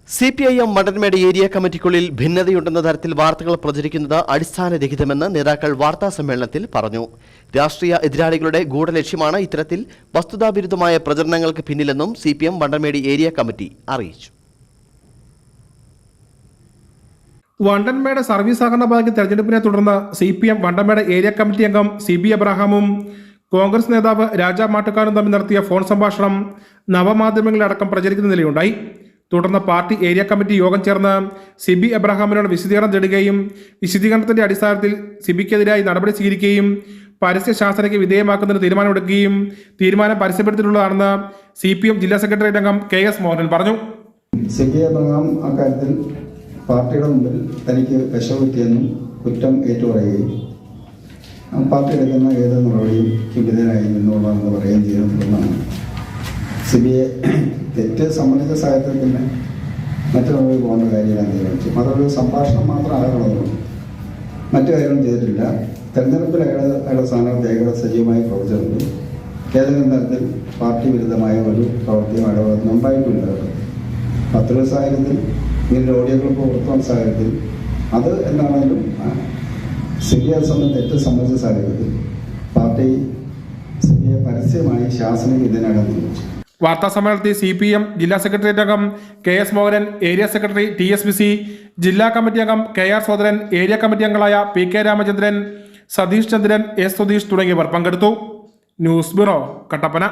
CPIM മണ്ടൻമേട് area കമ്മിറ്റിക്കുള്ളിൽ ഭിന്നതയുണ്ടെന്ന തരത്തിൽ വാർത്തകൾ പ്രചരിക്കുന്നത് അടിസ്ഥാനരഹിതമെന്ന് നേതാക്കൾ വാർത്താസമ്മേളനത്തിൽ പറഞ്ഞു. രാഷ്ട്രീയ എതിരാളികളുടെ ഗൂഢലക്ഷ്യമാണ് ഇത്തരത്തിൽ വസ്തുതാവിരുദ്ധമായ പ്രചരണങ്ങൾക്ക് പിന്നിലെന്നും CPM മണ്ടൻമേട് ഏരിയ കമ്മിറ്റി അറിയിച്ചു. വണ്ടൻമേട് സർവീസ് സഹകരണ ബാങ്ക് തെരഞ്ഞെടുപ്പിനെ തുടർന്ന് CPM വണ്ടൻമേട് ഏരിയ കമ്മിറ്റി അംഗം CB എബ്രഹാമും കോൺഗ്രസ് നേതാവ് രാജാ മാട്ടുകാരും തമ്മിൽ നടത്തിയ ഫോൺ സംഭാഷണം നവമാധ്യമങ്ങളിലടക്കം പ്രചരിക്കുന്ന നിലയുണ്ടായി. തുടർന്ന് പാർട്ടി ഏരിയ കമ്മിറ്റി യോഗം ചേർന്ന് CB എബ്രഹാമിനോട് വിശദീകരണം തേടുകയും വിശദീകരണത്തിന്റെ അടിസ്ഥാനത്തിൽ സിബിക്കെതിരായി നടപടി സ്വീകരിക്കുകയും പരസ്യ ശാസനയ്ക്ക് വിധേയമാക്കുന്നതിന് തീരുമാനമെടുക്കുകയും തീരുമാനം പരസ്യപ്പെടുത്തിയിട്ടുള്ളതാണെന്ന് CPM ജില്ലാ സെക്രട്ടേറിയറ്റ് അംഗം KS മോഹനൻ പറഞ്ഞു. CB എബ്രഹാം അക്കാര്യത്തിൽ പാർട്ടിയുടെ മുമ്പിൽ തനിക്ക് വിഷമത്തിയെന്നും കുറ്റം ഏറ്റുപറയുകയും പാർട്ടി എടുക്കുന്ന ഏത് നടപടിയും വിധേയനായി നിന്നുള്ളതെന്ന് പറയുകയും ചെയ്യുന്നതാണ്. CBയെ തെറ്റ് സംബന്ധിച്ച സാഹചര്യത്തിൽ പിന്നെ മറ്റു നടപടി പോകേണ്ട കാര്യമെല്ലാം തീരുമാനിച്ചു. അതൊരു സംഭാഷണം മാത്രമാകണമെന്നും മറ്റു കാര്യങ്ങളും ചെയ്തിട്ടില്ല. തെരഞ്ഞെടുപ്പിൽ അയാളുടെ സ്ഥാനാർത്ഥി അയാളുടെ സജീവമായി പ്രവർത്തിച്ചിട്ടുണ്ട്. ഏതെങ്കിലും തരത്തിൽ പാർട്ടി വിരുദ്ധമായ ഒരു പ്രവൃത്തിയും അയാളുടെ ഉണ്ടായിട്ടില്ല. അത്തരം സാഹചര്യത്തിൽ ഇങ്ങനെ ഓഡിയോകൾക്ക് പുറത്തുവന്ന സാഹചര്യത്തിൽ അത് എന്താണെങ്കിലും CBയെ സംബന്ധിച്ച് തെറ്റ് സംബന്ധിച്ച സാഹചര്യത്തിൽ പാർട്ടി CBയെ പരസ്യമായി ശാസനയ്ക്ക് വിധേയനാകാൻ തീരുമാനിച്ചു. വാർത്താ സമ്മേളനത്തിൽ CPM ജില്ലാ സെക്രട്ടേറിയറ്റ് അംഗം KS Mohanan, area secretary TSBC, ജില്ലാ കമ്മിറ്റി അംഗം KR സോദരൻ, ഏരിയ കമ്മിറ്റി അംഗങ്ങളായ PK രാമചന്ദ്രൻ, സതീഷ് ചന്ദ്രൻ, S സുധീഷ് തുടങ്ങിയവർ പങ്കെടുത്തു. News bureau, Kattappana.